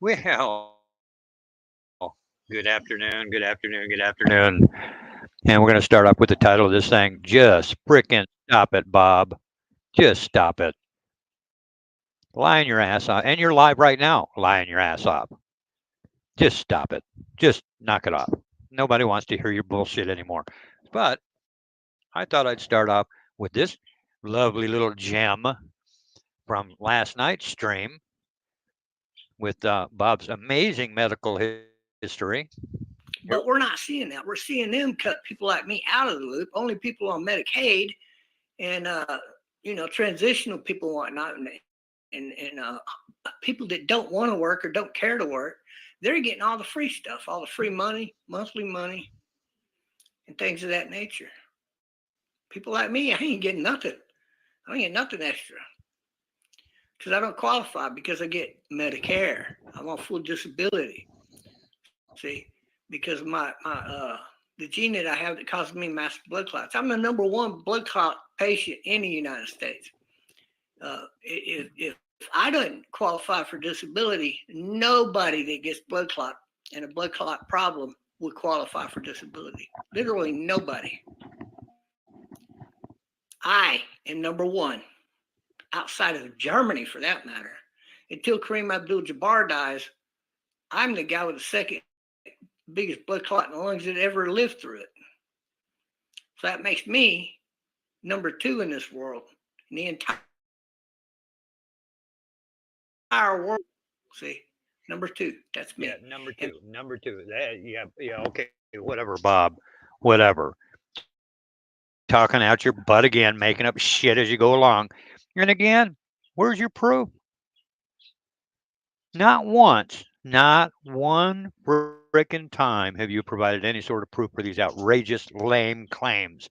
Well, good afternoon, good afternoon, good afternoon. And we're going to start off with the title of this thing. Just frickin' stop it, Bob. Just stop it. Lying your ass off. And you're live right now, lying your ass off. Just stop it. Just knock it off. Nobody wants to hear your bullshit anymore. But I thought I'd start off with this lovely little gem from last night's stream with Bob's amazing medical history. But we're not seeing that. We're seeing them cut people like me out of the loop. Only people on Medicaid and transitional people and whatnot, and people that don't want to work or don't care to work, they're getting all the free stuff, all the free money, monthly money, and things of that nature. People like me, I ain't getting nothing. I ain't getting nothing extra because I don't qualify because I get Medicare. I'm on full disability. See, because the gene that I have that causes me massive blood clots. I'm the number one blood clot patient in the United States. If I don't qualify for disability, nobody that gets blood clot and a blood clot problem would qualify for disability. Literally nobody. I am number one outside of Germany for that matter. Until Kareem Abdul-Jabbar dies, I'm the guy with the second biggest blood clot in the lungs that ever lived through it. So that makes me number two in this world, in the entire world. See, number two, that's Yeah, me. number And two, number two. Yeah, okay, whatever, Bob, whatever. Talking out your butt again, making up shit as you go along. And again, where's your proof? Not once, not one frickin' time have you provided any sort of proof for these outrageous, lame claims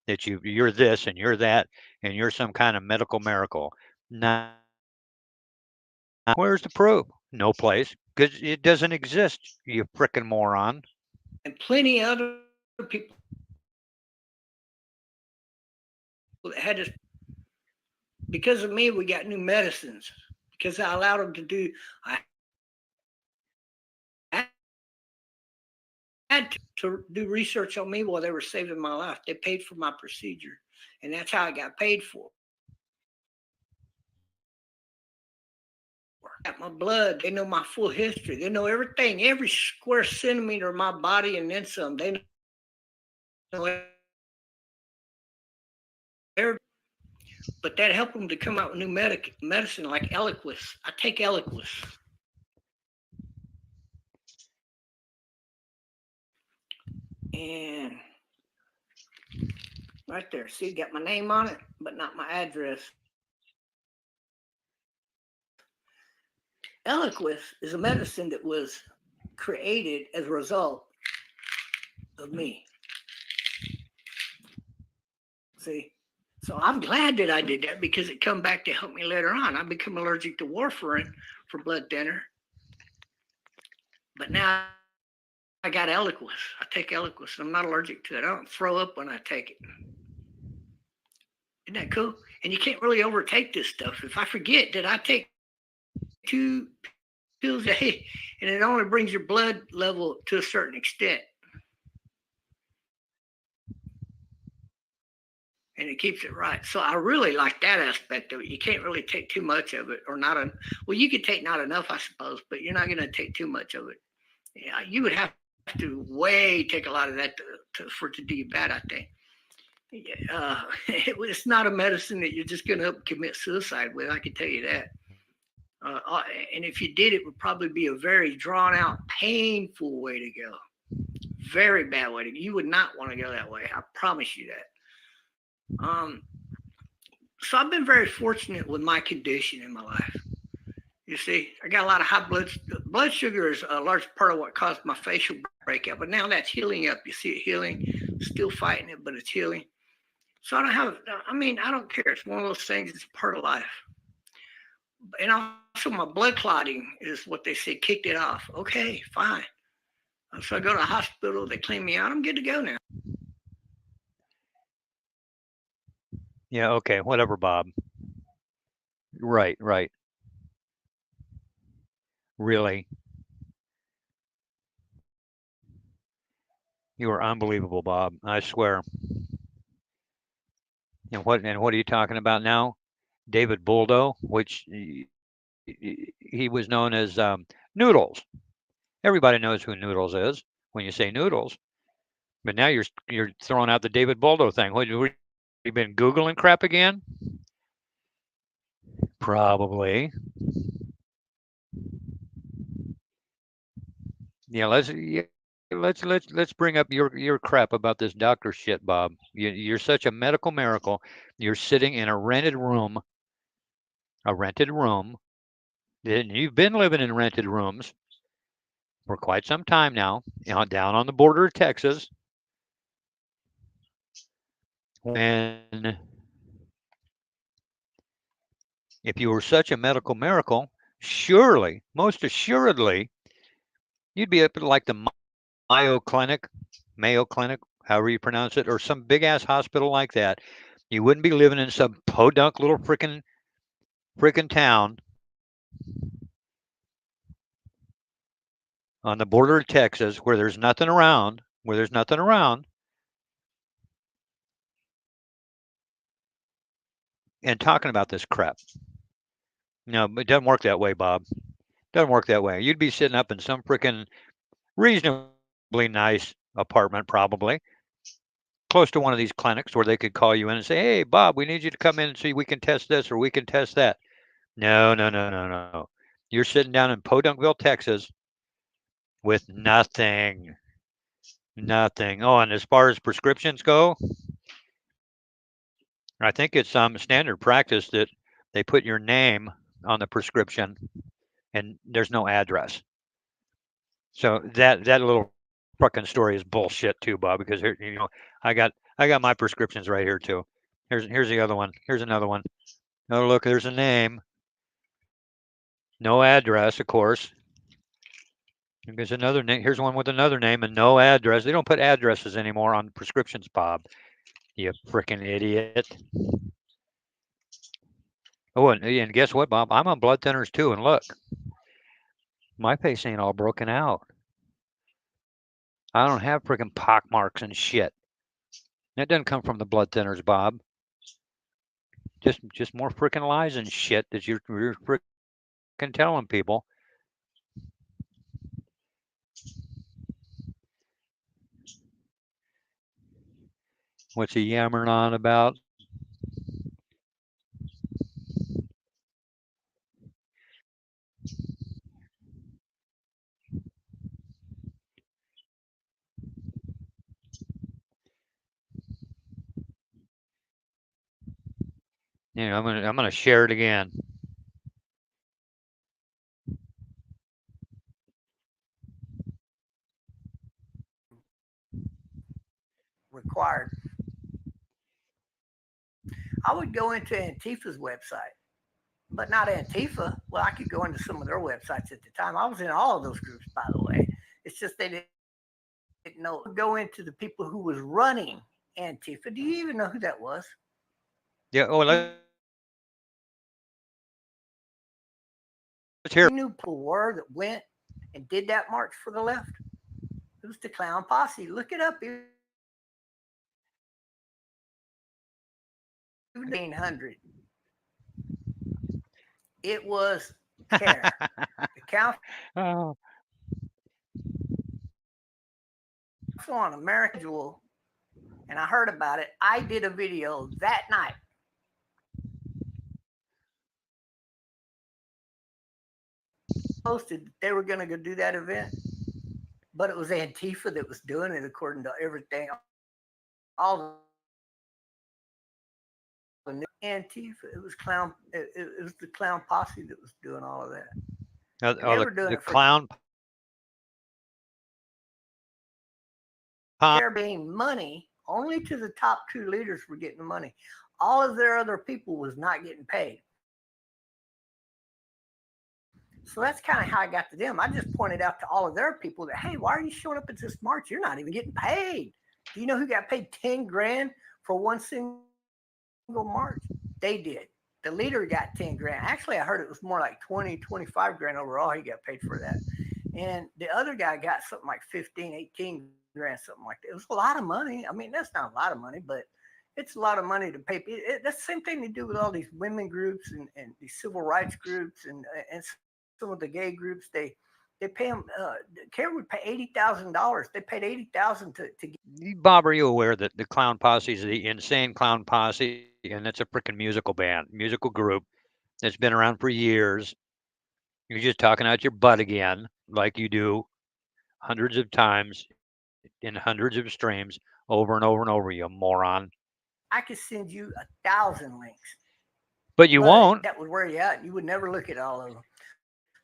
that you're this and you're that and you're some kind of medical miracle. Not one. Where's the proof? No place, because it doesn't exist. You frickin' moron. and plenty of other people that had this because of me. We got new medicines because I allowed them to do. I had to do research on me while they were saving my life. They paid for my procedure, and that's how I got paid for. At my blood, they know my full history. They know everything, every square centimeter of my body, and then some. They know everything. But that helped them to come out with new medicine like Eliquis. I take Eliquis. And right there, see, got my name on it, but not my address. Eliquis is a medicine that was created as a result of me. See, so I'm glad that I did that because it come back to help me later on. I become allergic to warfarin for blood thinner, but now I got Eliquis. I take Eliquis, and I'm not allergic to it. I don't throw up when I take it. Isn't that cool? And you can't really overtake this stuff. If I forget that I take 2 pills a day, and it only brings your blood level to a certain extent, and it keeps it right. So I really like that aspect of it. You can't really take too much of it, or not. Well, you could take not enough, I suppose, but you're not going to take too much of it. Yeah, you would have to way take a lot of that for it to do you bad, I think. It's not a medicine that you're just going to commit suicide with. I can tell you that. And if you did, it would probably be a very drawn out, painful way to go. Very bad way to go. You would not want to go that way. I promise you that. So I've been very fortunate with my condition in my life. You see, I got a lot of high blood sugar is a large part of what caused my facial breakout, but now that's healing up. You see it healing, still fighting it, but it's healing. So I don't have. I mean, I don't care. It's one of those things. It's part of life. And also my blood clotting is what they say kicked it off. Okay, fine. So I go to the hospital. They clean me out. I'm good to go now. Yeah, okay, whatever, Bob. Right, right. Really. You are unbelievable, Bob. I swear. And what are you talking about now? David Boldo, which he was known as Noodles. Everybody knows who Noodles is when you say Noodles. But now you're throwing out the David Boldo thing. What you been Googling crap again? Probably. Yeah, let's bring up your crap about this doctor shit, Bob. You're such a medical miracle. You're sitting in a rented room. And you've been living in rented rooms for quite some time now, down on the border of Texas. When if you were such a medical miracle, surely, most assuredly, you'd be up at like the Mayo Clinic, however you pronounce it, or some big ass hospital like that. You wouldn't be living in some podunk little frickin' town on the border of Texas where there's nothing around, and talking about this crap. No, it doesn't work that way, Bob. Doesn't work that way. You'd be sitting up in some frickin' reasonably nice apartment, probably close to one of these clinics where they could call you in and say, "Hey, Bob, we need you to come in and see we can test this or we can test that." No, no, no, no, no. You're sitting down in Podunkville, Texas, with nothing, nothing. Oh, and as far as prescriptions go, I think it's standard practice that they put your name on the prescription and there's no address. So that little fucking story is bullshit too, Bob. Because here, I got my prescriptions right here too. Here's the other one. Here's another one. Oh look, there's a name, no address, of course. There's another name. Here's one with another name and no address. They don't put addresses anymore on prescriptions, Bob. You freaking idiot. Oh, and guess what, Bob? I'm on blood thinners too. And look, my face ain't all broken out. I don't have freaking pock marks and shit. That doesn't come from the blood thinners, Bob. Just more freaking lies and shit that you're freaking telling people. What's he yammering on about? I'm gonna share it again. Required. I would go into Antifa's website, but not Antifa. Well, I could go into some of their websites at the time. I was in all of those groups, by the way. It's just they didn't know. Go into the people who was running Antifa. Do you even know who that was? Yeah. Oh, let's hear. You knew people were that went and did that march for the left. It was the Clown Posse. Look it up. 1800. It was Karen. The Council Oh. on American Jewel, and I heard about it. I did a video that night. Posted that they were going to go do that event, but it was Antifa that was doing it according to everything. All the Antifa, it was clown. It was the Clown Posse that was doing all of that. The clown. They're being money. Only to the top two leaders were getting the money. All of their other people was not getting paid. So that's kind of how I got to them. I just pointed out to all of their people that, hey, why are you showing up at this march? You're not even getting paid. Do you know who got paid 10 grand for one single march? They did. The leader got 10 grand. Actually, I heard it was more like 20, 25 grand overall. He got paid for that. And the other guy got something like 15, 18 grand, something like that. It was a lot of money. I mean, that's not a lot of money, but it's a lot of money to pay. That's the same thing they do with all these women groups and these civil rights groups and some of the gay groups. They pay them. Care would pay $80,000. They paid $80,000 to get. Bob, are you aware that the Clown Posse is the Insane Clown Posse, and it's a freaking musical band, musical group that's been around for years? You're just talking out your butt again, like you do hundreds of times in hundreds of streams over and over and over, you moron. I could send you 1,000 links, But you but won't. that would wear you out. You would never look at all of them.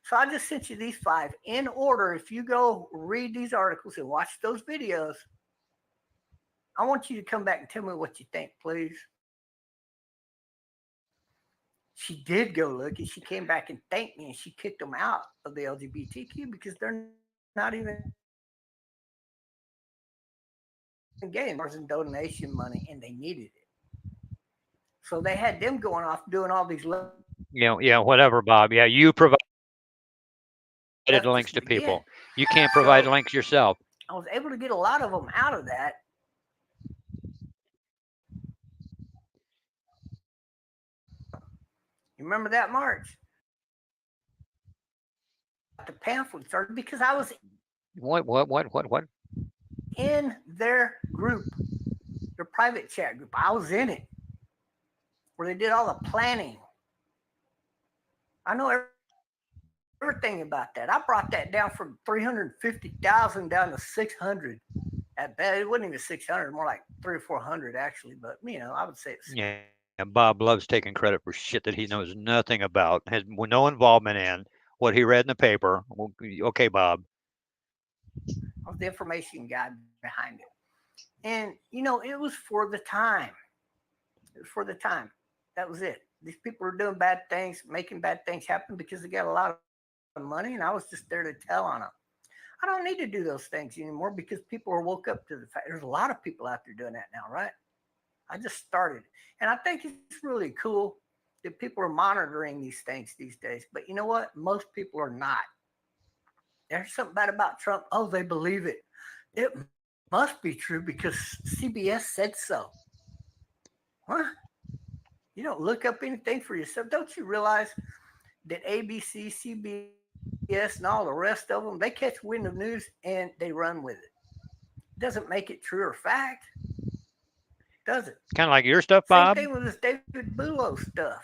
So I just sent you these 5 in order. If you go read these articles and watch those videos, I want you to come back and tell me what you think, please. She did go look and she came back and thanked me and she kicked them out of the LGBTQ because they're not even getting donation money and they needed it. So they had them going off doing all these Yeah, whatever, Bob. Yeah, you provided leftists links to again. people. You can't provide links yourself. I was able to get a lot of them out of that. You remember that march? The pamphlet started because I was What? in their group, their private chat group. I was in it where they did all the planning. I know everything about that. I brought that down from 350,000 down to 600. At best, it wasn't even 600, more like 300 or 400 actually. But I would say it's. Yeah, Bob loves taking credit for shit that he knows nothing about, has no involvement in, what he read in the paper. Well, okay, Bob. I was the information guy behind it. And, it was for the time. It was for the time. That was it. These people are doing bad things, making bad things happen because they got a lot of money, and I was just there to tell on them. I don't need to do those things anymore because people are woke up to the fact there's a lot of people out there doing that now, right? I just started. And I think it's really cool that people are monitoring these things these days. But you know what? Most people are not. There's something bad about Trump. Oh, they believe it. It must be true because CBS said so. Huh? You don't look up anything for yourself. Don't you realize that ABC, CBS, and all the rest of them, they catch wind of news and they run with it. Doesn't make it true or fact, does it? Kind of like your stuff, Bob. Same thing with this David Bulow stuff.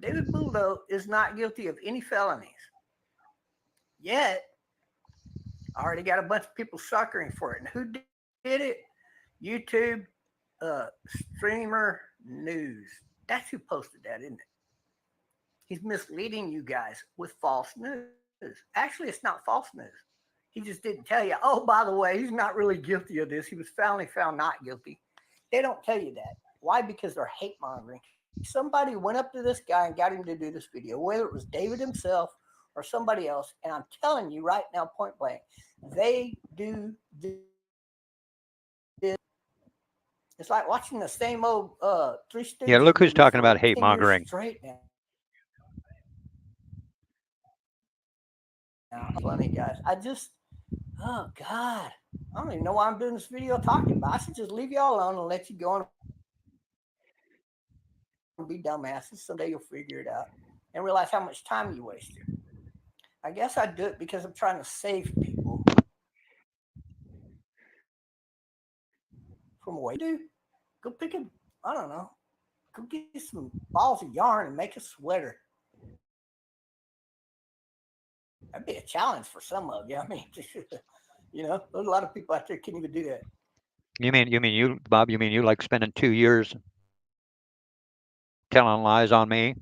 David Bulow is not guilty of any felonies. Yet, I already got a bunch of people suckering for it. And who did it? YouTube streamer news. That's who posted that, isn't it? He's misleading you guys with false news. Actually, it's not false news. He just didn't tell you, oh, by the way, he's not really guilty of this. He was finally found not guilty. They don't tell you that. Why? Because they're hate mongering. Somebody went up to this guy and got him to do this video, whether it was David himself or somebody else. And I'm telling you right now, point blank, they do this. It's like watching the same old Three Stooges. Yeah, look who's talking about hate mongering. Straight now. Funny guys. Oh God, I don't even know why I'm doing this video talking about. I should just leave y'all alone and let you go on and be dumbasses. Someday you'll figure it out and realize how much time you wasted. I guess I do it because I'm trying to save people from what you do. Go pick a, I don't know, go get some balls of yarn and make a sweater. That'd be a challenge for some of you. I mean, there's a lot of people out there can't even do that. You mean you, Bob? You mean you like spending 2 years telling lies on me?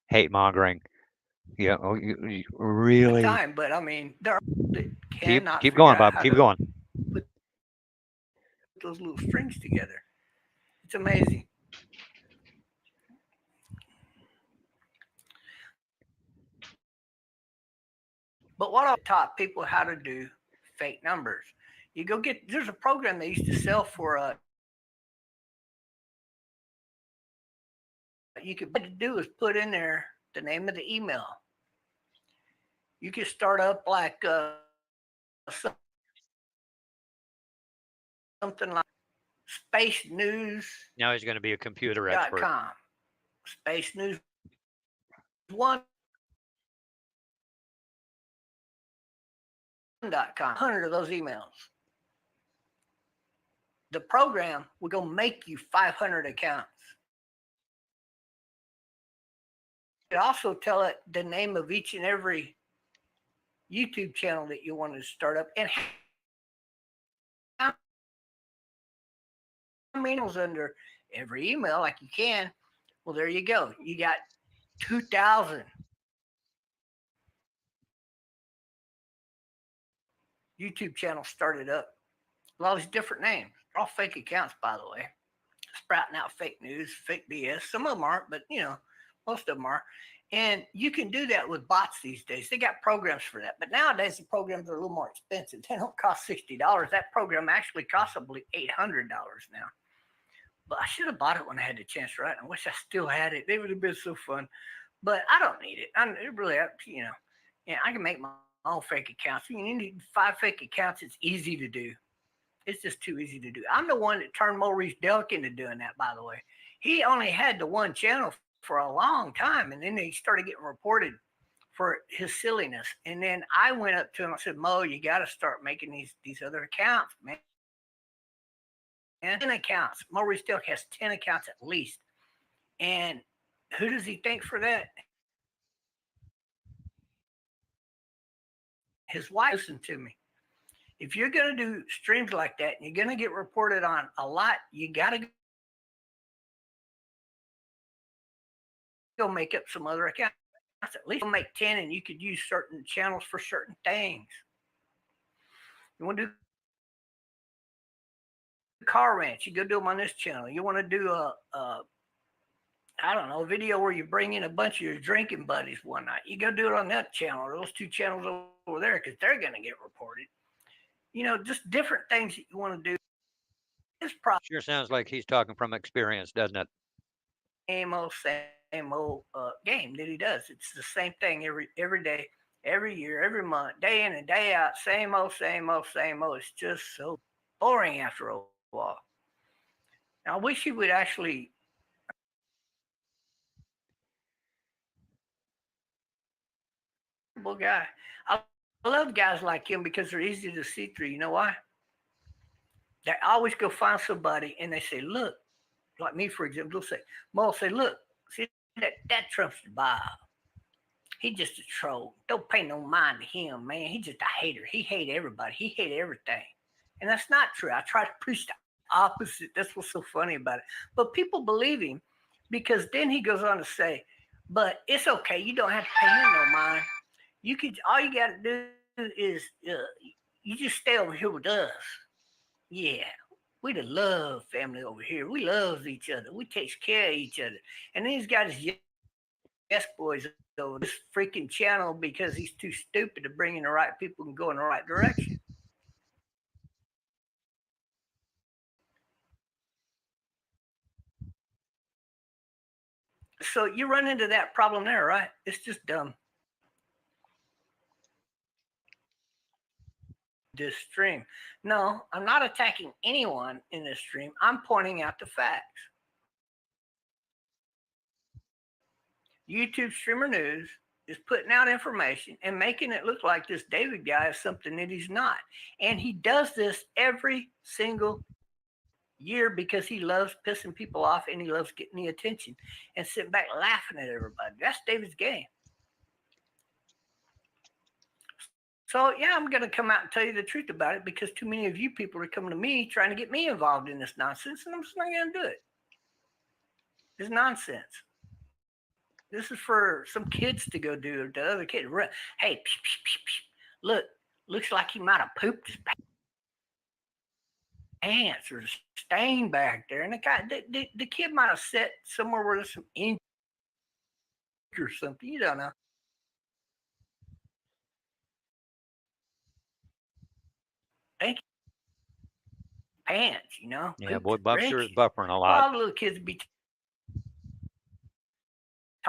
Hate mongering. Yeah. Oh, you really? Time, but I mean, there are that cannot keep going, Bob. Keep going. Put those little strings together. It's amazing. But what I taught people how to do fake numbers. You go there's a program they used to sell for you could do is put in there the name of the email. You could start up like something like space news. Now he's going to be a computer expert. Space news one.com, 100 of those emails. The program will go make you 500 accounts. You could also tell it the name of each and every YouTube channel that you want to start up and how many emails under every email like you can. Well, there you go. You got 2,000 YouTube channels started up. A lot of these different names. They're all fake accounts, by the way. Sprouting out fake news, fake BS. Some of them aren't, but most of them are. And you can do that with bots these days. They got programs for that. But nowadays, the programs are a little more expensive. They don't cost $60. That program actually costs, I believe, $800 now. But I should have bought it when I had the chance, right? I wish I still had it. It would have been so fun. But I don't need it. It really, I can make my own fake accounts. You need 5 fake accounts. It's easy to do. It's just too easy to do. I'm the one that turned Maurice Delk into doing that, by the way. He only had the one channel for a long time, and then he started getting reported for his silliness. And then I went up to him. I said, Mo, you got to start making these other accounts, man. And 10 accounts. Maurice Delk has 10 accounts at least. And who does he thank for that? His wife listened to me. If you're going to do streams like that and you're going to get reported on a lot, you got to go make up some other accounts. At least make 10 and you could use certain channels for certain things. You want to do car ranch, you go do them on this channel. You want to do a video where you bring in a bunch of your drinking buddies one night. You go do it on that channel or those 2 channels over there because they're going to get reported. Just different things that you want to do. This sure sounds like he's talking from experience, doesn't it? Same old game that he does. It's the same thing every day, every year, every month, day in and day out. Same old. It's just so boring after a while. Now, I wish he would actually. Guy. I love guys like him because they're easy to see through. You know why? They always go find somebody and they say, look, like me, for example, they'll say, Mo, say, look, see that Trumpster Bob. He just a troll. Don't pay no mind to him, man. He's just a hater. He hate everybody. He hate everything. And that's not true. I try to preach the opposite. That's what's so funny about it. But people believe him because then he goes on to say, but it's okay. You don't have to pay him no mind. All you got to do is you just stay over here with us. Yeah, we the love family over here. We love each other. We takes care of each other. And then he's got his yes boys over this freaking channel because he's too stupid to bring in the right people and go in the right direction. So you run into that problem there, right? It's just dumb. This stream. No, I'm not attacking anyone in this stream. I'm pointing out the facts. YouTube Streamer News is putting out information and making it look like this David guy is something that he's not. And he does this every single year because he loves pissing people off and he loves getting the attention and sitting back laughing at everybody. That's David's game. So, yeah, I'm going to come out and tell you the truth about it because too many of you people are coming to me trying to get me involved in this nonsense, and I'm just not going to do it. It's nonsense. This is for some kids to go do it to other kids. Hey, look, looks like he might have pooped his pants or a stain back there. And the kid might have sat somewhere where there's some ink or something. You don't know. Thank you. Pants, Yeah, boy, Buck sure is buffering a lot. All the little kids be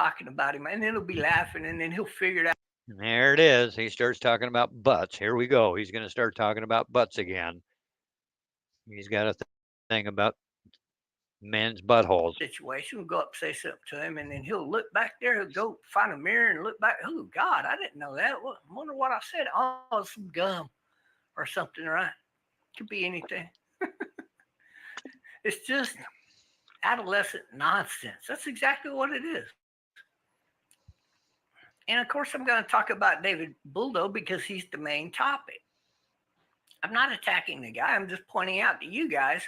talking about him, and then he'll be laughing, and then he'll figure it out. And there it is. He starts talking about butts. Here we go. He's going to start talking about butts again. He's got a thing about men's buttholes. Situation. We'll go up, say something to him, and then he'll look back there. He'll go find a mirror and look back. Oh God, I didn't know that. I wonder what I said. Oh, some gum or something, right? Could be anything. It's just adolescent nonsense. That's exactly what it is. And of course, I'm going to talk about David Buldo because he's the main topic. I'm not attacking the guy. I'm just pointing out to you guys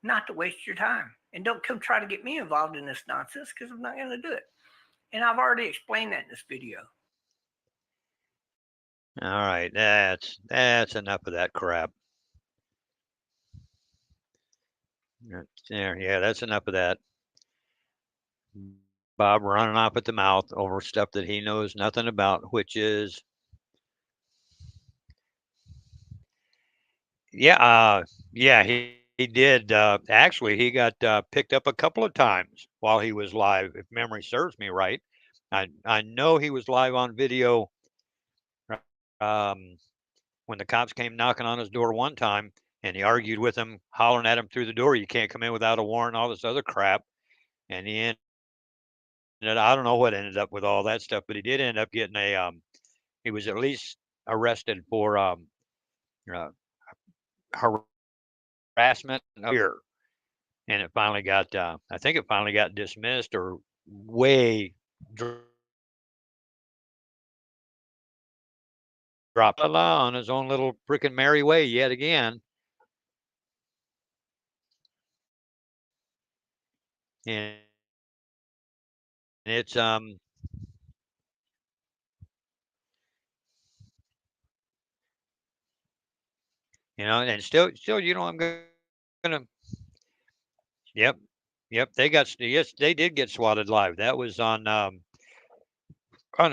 not to waste your time. And don't come try to get me involved in this nonsense because I'm not going to do it. And I've already explained that in this video. All right, that's enough of that crap. There, yeah, that's enough of that. Bob running off at the mouth over stuff that he knows nothing about, which is, yeah, he did. Actually, he got picked up a couple of times while he was live, if memory serves me right. I know he was live on video um, when the cops came knocking on his door one time, and he argued with him, hollering at him through the door, "You can't come in without a warrant," all this other crap. And he ended, I don't know what ended up with all that stuff, but he did end up getting he was at least arrested for uh, harassment here, and it finally got I think it finally got dismissed or way dropped on his own little freaking merry way yet again. And it's and still I'm gonna, yep, yes, they did get swatted live. That was on a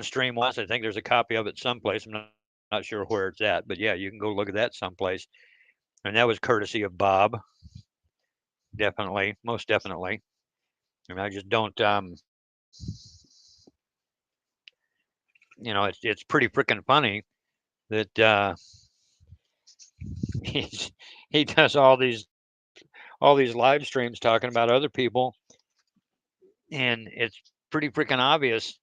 stream once. I think there's a copy of it someplace. I'm not sure where it's at, but yeah, you can go look at that someplace. And that was courtesy of Bob. Definitely, most definitely. And I just don't it's pretty freaking funny that he's he does all these live streams talking about other people, and it's pretty freaking obvious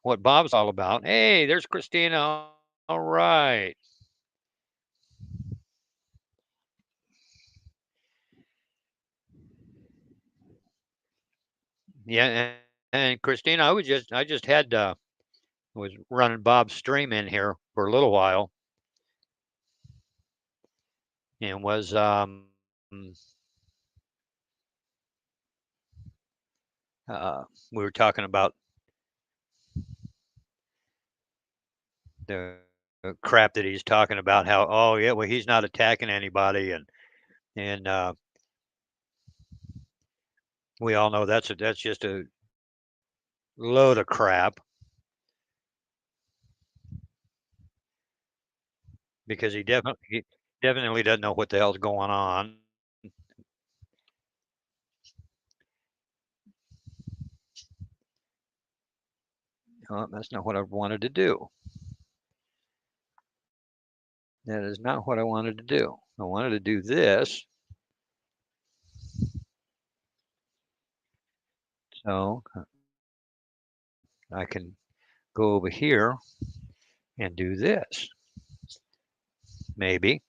what Bob's all about. Hey, there's Christina. All right. Yeah, and Christina, I just had was running Bob's stream in here for a little while, and was we were talking about the crap that he's talking about. How, oh yeah, well, he's not attacking anybody, and we all know that's just a load of crap, because he definitely doesn't know what the hell's going on. Oh, that's not what I wanted to do. That is not what I wanted to do. I wanted to do this. So I can go over here and do this. Maybe.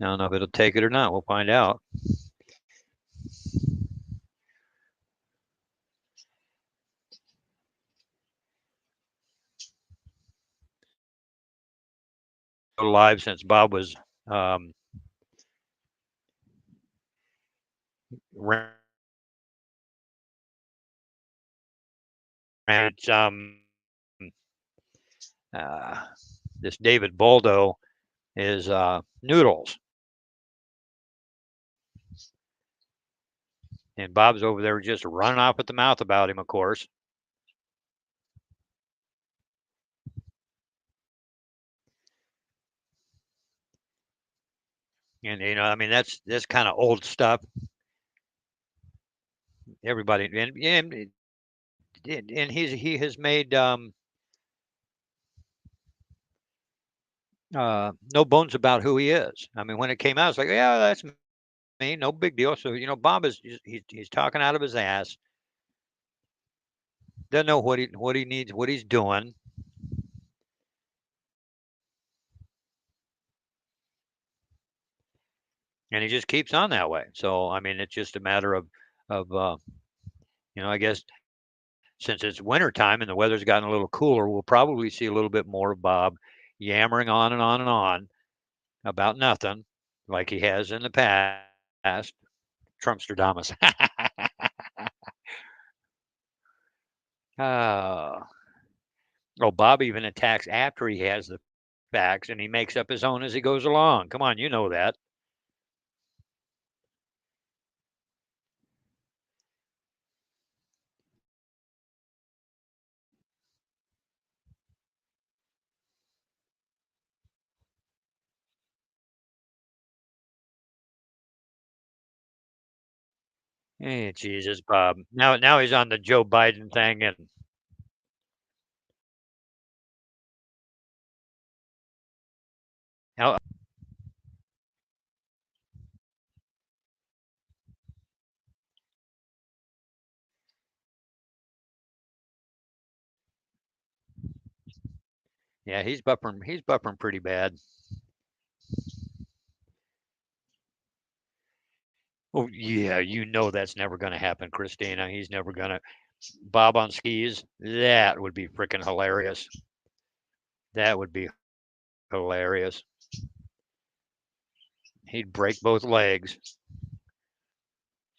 I don't know if it'll take it or not. We'll find out. Live since Bob was ran uh, this David Boldo is noodles, and Bob's over there just running off at the mouth about him, of course. And I mean, that's kind of old stuff. Everybody, and and he has made no bones about who he is. I mean, when it came out, it's like, yeah, that's me, no big deal. So Bob is he's talking out of his ass, doesn't know what he needs, what he's doing, and he just keeps on that way. So I mean, it's just a matter of I guess since it's wintertime and the weather's gotten a little cooler, we'll probably see a little bit more of Bob yammering on and on and on about nothing, like he has in the past. Trumpsterdamus. uh, oh, Bob even attacks after he has the facts, and he makes up his own as he goes along. Come on, you know that. Hey, Jesus, Bob. Now he's on the Joe Biden thing, and now, yeah, he's buffering. He's buffering pretty bad. Oh yeah, you know that's never going to happen, Christina. He's never going to. Bob on skis. That would be freaking hilarious. That would be hilarious. He'd break both legs.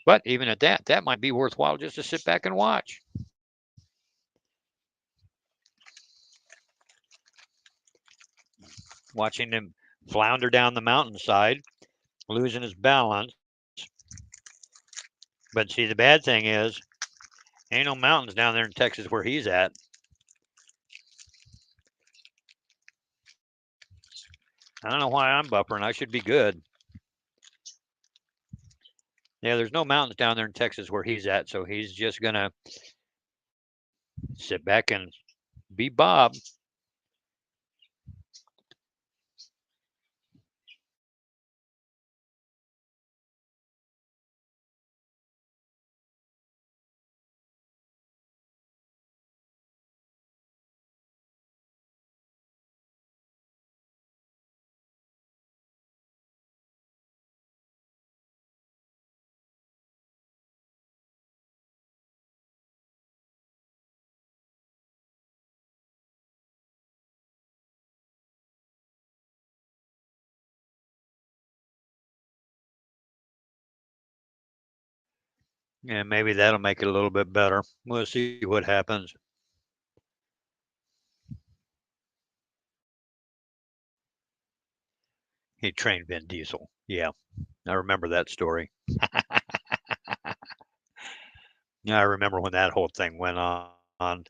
But even at that, that might be worthwhile just to sit back and watch. Watching him flounder down the mountainside, losing his balance. But see, the bad thing is, ain't no mountains down there in Texas where he's at. I don't know why I'm buffering. I should be good. Yeah, there's no mountains down there in Texas where he's at, so he's just gonna sit back and be Bob. And maybe that'll make it a little bit better. We'll see what happens. He trained Vin Diesel. Yeah, I remember that story. Yeah, I remember when that whole thing went on. Well,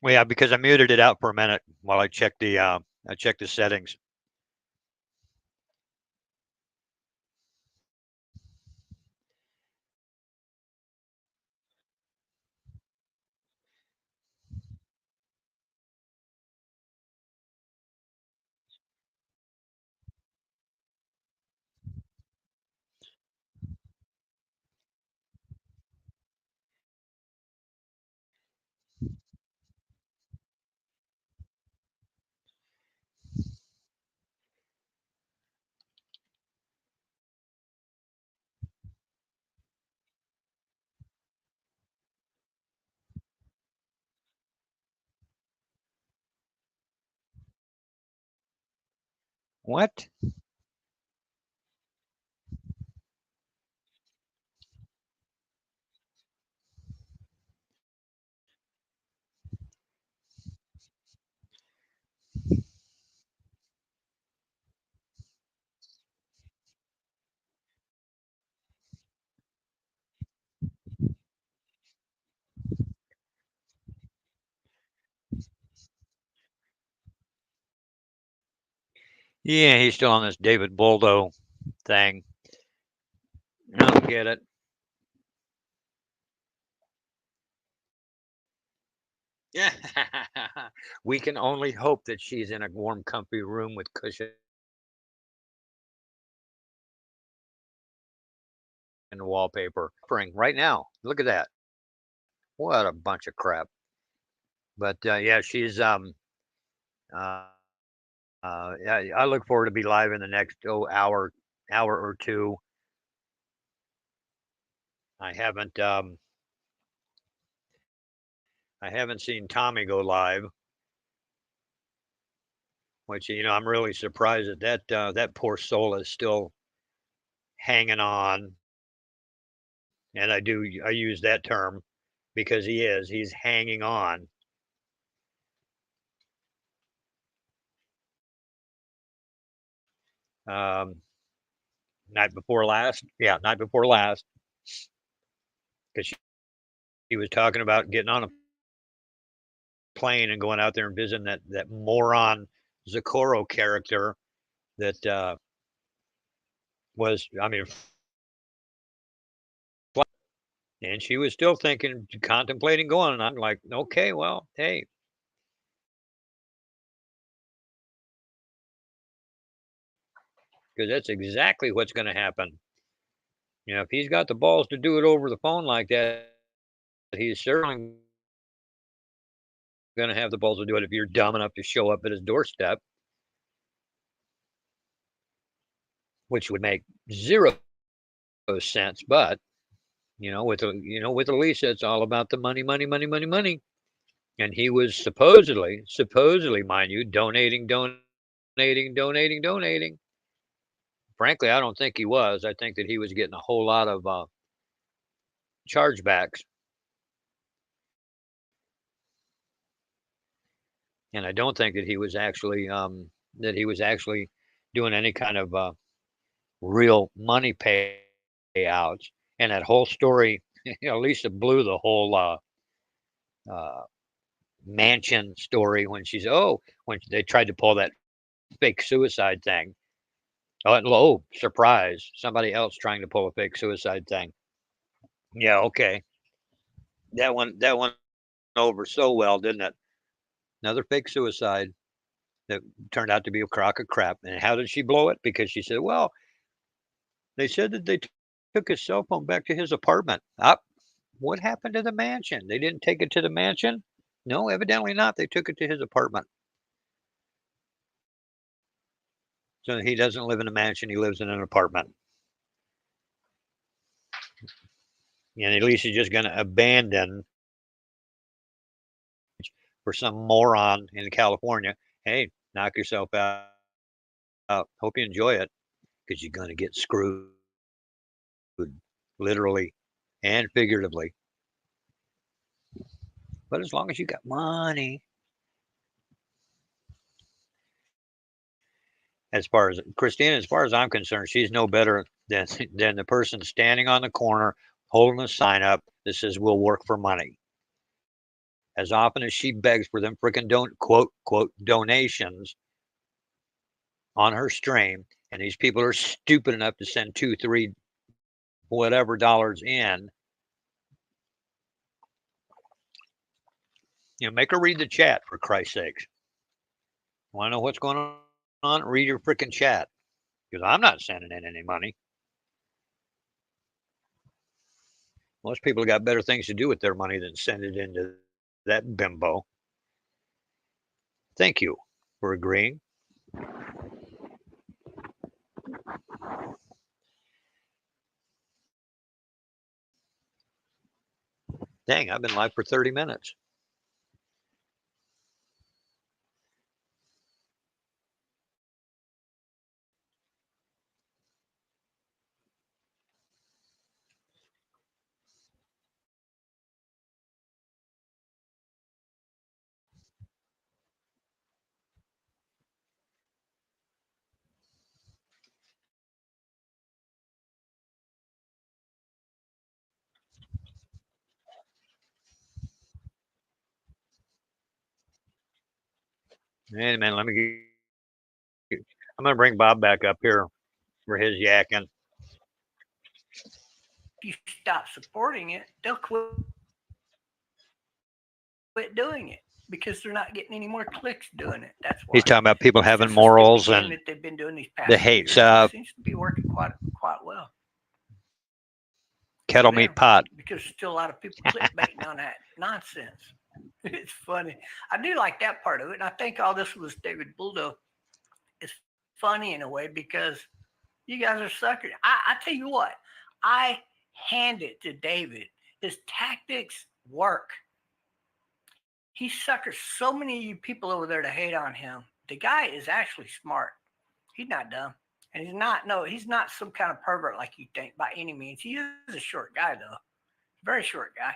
yeah, because I muted it out for a minute while I checked the settings. What? Yeah, he's still on this David Boldo thing. I don't get it. Yeah. We can only hope that she's in a warm, comfy room with cushion and wallpaper. Right now. Look at that. What a bunch of crap. But yeah, she's uh, yeah, I look forward to be live in the next hour or two. I haven't I haven't seen Tommy go live, which I'm really surprised that that poor soul is still hanging on. And I use that term because he's hanging on. Um, night before last, yeah, night before last, because he was talking about getting on a plane and going out there and visiting that moron Zakoro character that was, I mean, and she was still thinking, contemplating going. And I'm like, okay, well, hey, because that's exactly what's going to happen. If he's got the balls to do it over the phone like that, he's certainly going to have the balls to do it if you're dumb enough to show up at his doorstep, which would make zero sense. But with Elisa, it's all about the money, money, money, money, money. And he was supposedly, mind you, donating. Frankly, I don't think he was. I think that he was getting a whole lot of chargebacks, and I don't think that he was actually doing any kind of real money payouts. And that whole story, Lisa blew the whole uh, mansion story when they tried to pull that fake suicide thing. Oh, surprise! Somebody else trying to pull a fake suicide thing. Yeah, okay. That one over so well, didn't it? Another fake suicide that turned out to be a crock of crap. And how did she blow it? Because she said, "Well, they said that they took his cell phone back to his apartment." What happened to the mansion? They didn't take it to the mansion? No, evidently not. They took it to his apartment. So he doesn't live in a mansion. He lives in an apartment. And at least he's just going to abandon for some moron in California. Hey, knock yourself out. Hope you enjoy it because you're going to get screwed literally and figuratively. But as long as you got money, as far as Christina, as far as I'm concerned, she's no better than the person standing on the corner holding a sign up that says "We'll work for money." As often as she begs for them freaking don't quote donations on her stream, and these people are stupid enough to send 2, 3, whatever dollars in, make her read the chat for Christ's sakes. Want to know what's going on? Read your freaking chat because I'm not sending in any money. Most people got better things to do with their money than send it into that bimbo. Thank you for agreeing. Dang, I've been live for 30 minutes. Hey, man, I'm going to bring Bob back up here for his yakking. If you stop supporting it, they'll quit doing it. because they're not getting any more clicks doing it. That's why. He's talking about people It's having just a stupid morals game and that they've been doing these past the few hate years. It stuff, seems to be working quite well kettle for meat them pot. because there's still a lot of people clickbaiting on that nonsense. It's funny. I do like that part of it, and I think all this was David Buldo is funny in a way because you guys are suckers. I tell you what, I hand it to David. His tactics work. He suckers so many of you people over there to hate on him. The guy is actually smart. He's not dumb. And he's not, no, he's not some kind of pervert like you think by any means. He is a short guy, though. Very short guy.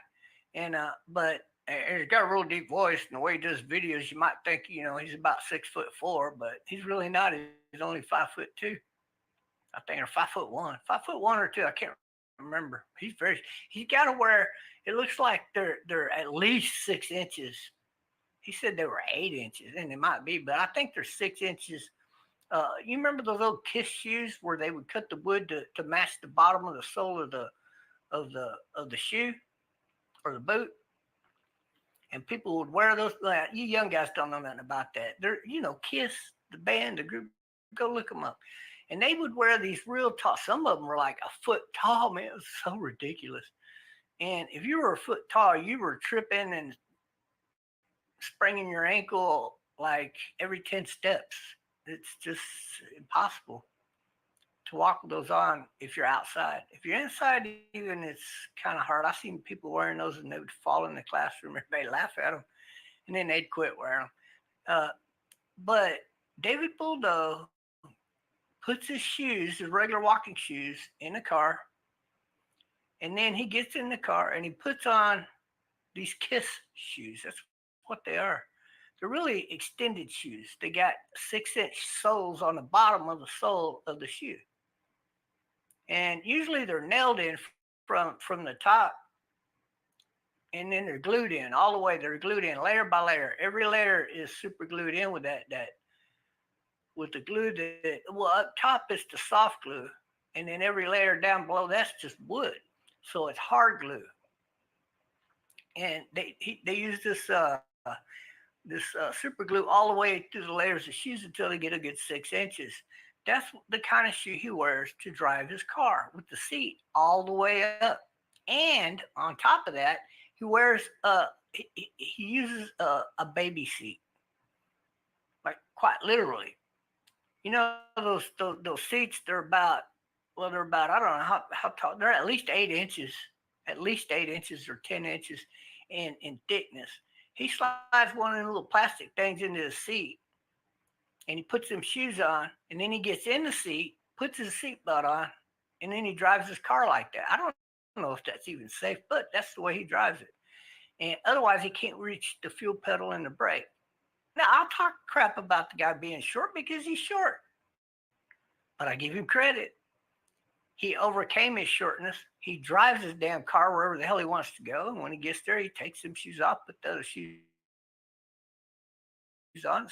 And, but he's got a real deep voice. And the way he does videos, you might think, he's about 6'4", but he's really not. He's only 5'2", I think, or 5'1", 5'1" or 2. I can't remember. He's got to wear, it looks like they're at least 6 inches. He said they were 8 inches, and they might be, but I think they're 6 inches. You remember those old Kiss shoes where they would cut the wood to match the bottom of the sole of the shoe or the boot, and people would wear those. You young guys don't know nothing about that. They're Kiss, the band, the group. Go look them up. And they would wear these real tall. Some of them were like a foot tall. Man, it was so ridiculous. And if you were a foot tall, you were tripping and spraining your ankle like every 10 steps. It's just impossible to walk with those on if you're outside. If you're inside, even it's kind of hard. I've seen people wearing those and they would fall in the classroom. Everybody laugh at them, and then they'd quit wearing them. But David Buldo puts his shoes, his regular walking shoes, in the car, and then he gets in the car and he puts on these Kiss shoes. That's what they are. They're really extended shoes. They got 6-inch soles on the bottom of the sole of the shoe. And usually they're nailed in from the top, and then they're glued in all the way. They're glued in layer by layer. Every layer is super glued in with that with the glue that, well, up top is the soft glue, and then every layer down below that's just wood. So it's hard glue. And they use this super glue all the way through the layers of shoes until they get a good 6 inches. That's the kind of shoe he wears to drive his car with the seat all the way up. And on top of that, he wears he uses a baby seat, like quite literally. Those seats. They're about I don't know how tall. They're at least 8 inches, or 10 inches in thickness. He slides one of the little plastic things into the seat, and he puts them shoes on, and then he gets in the seat, puts his seatbelt on, and then he drives his car like that. I don't know if that's even safe, but that's the way he drives it. And otherwise, he can't reach the fuel pedal and the brake. Now, I'll talk crap about the guy being short because he's short, but I give him credit. He overcame his shortness. He drives his damn car wherever the hell he wants to go. And when he gets there, he takes them shoes off, put the other shoes on.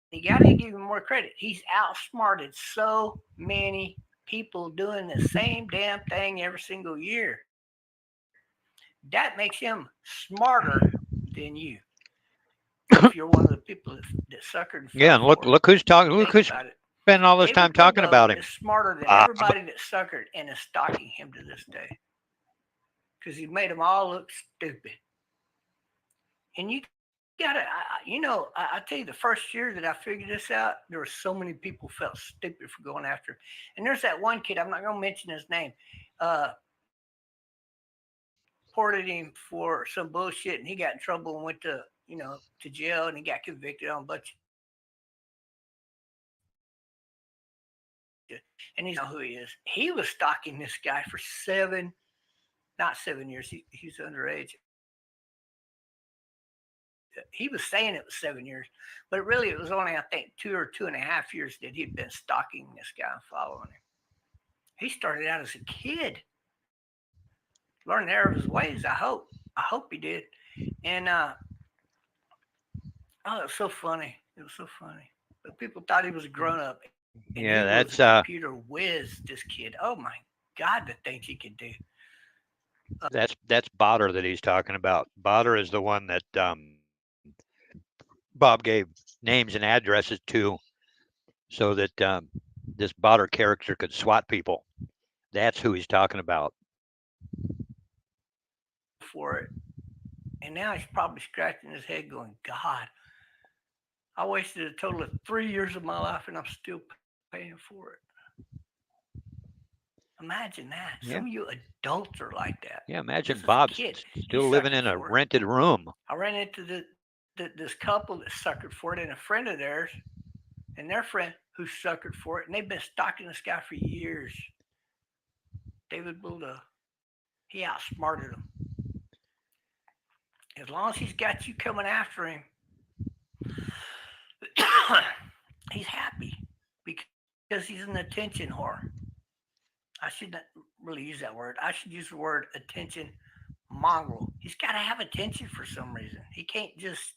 You got to give him more credit. He's outsmarted so many people doing the same damn thing every single year. That makes him smarter than you. If you're one of the people that suckered and fell Yeah, and for it. look who's talking. Look Think who's about it. spending all this David time talking Buldo about him. is smarter than Bob. everybody that suckered and is stalking him to this day. Because he made them all look stupid. And you gotta, I tell you, the first year that I figured this out, there were so many people felt stupid for going after him. And there's that one kid, I'm not gonna mention his name, reported him for some bullshit, and he got in trouble and went to jail, and he got convicted on a bunch. And he's not who he is. He was stalking this guy for not 7 years. He's underage. He was saying it was 7 years, but really it was only, I think, 2 or 2.5 years that he'd been stalking this guy and following him. He started out as a kid, learned the error of his ways. I hope he did. And it was so funny. It was so funny. But people thought he was a grown up. And Yeah, he that's was a computer whiz. This kid. Oh my God, the things he could do. that's Botter that he's talking about. Botter is the one that Bob gave names and addresses to so that this botter character could swat people. That's who he's talking about. For it. And now he's probably scratching his head going, God, I wasted a total of 3 years of my life and I'm still paying for it. Imagine that. Yeah. Some of you adults are like that. Yeah, imagine Just as a Bob's kid, still he living suckered in a for it. rented room. I ran into this couple that suckered for it and a friend of theirs and their friend who suckered for it. And they've been stalking this guy for years. David Bulldog. He outsmarted him. As long as he's got you coming after him, he's happy because he's an attention whore. I shouldn't really use that word. I should use the word attention mongrel. He's got to have attention for some reason. He can't just,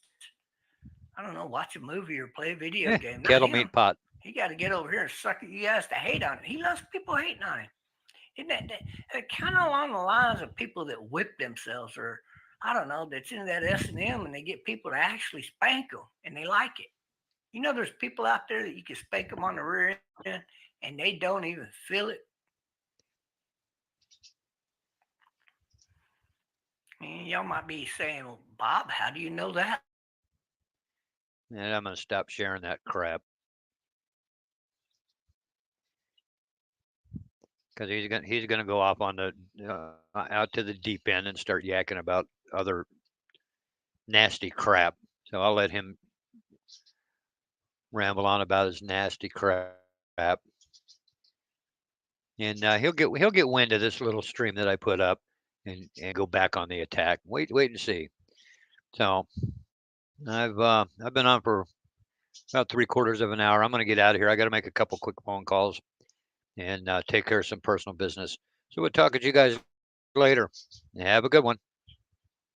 I don't know, watch a movie or play a video game. Not Kettle him. meat pot. He got to get over here and suck at you guys to hate on him. He loves people hating on him. Isn't that kind of along the lines of people that whip themselves, or I don't know, that's into that S&M and they get people to actually spank them and they like it. You know, there's people out there that you can spank them on the rear end and they don't even feel it. And y'all might be saying, well, Bob, how do you know that? And I'm going to stop sharing that crap. Because he's gonna go off on the out to the deep end and start yakking about other nasty crap. So I'll let him ramble on about his nasty crap, and he'll get wind of this little stream that I put up, and go back on the attack. Wait and see. So I've been on for about 3/4 of an hour. I'm gonna get out of here. I got to make a couple quick phone calls and take care of some personal business. So we'll talk to you guys later. Have a good one.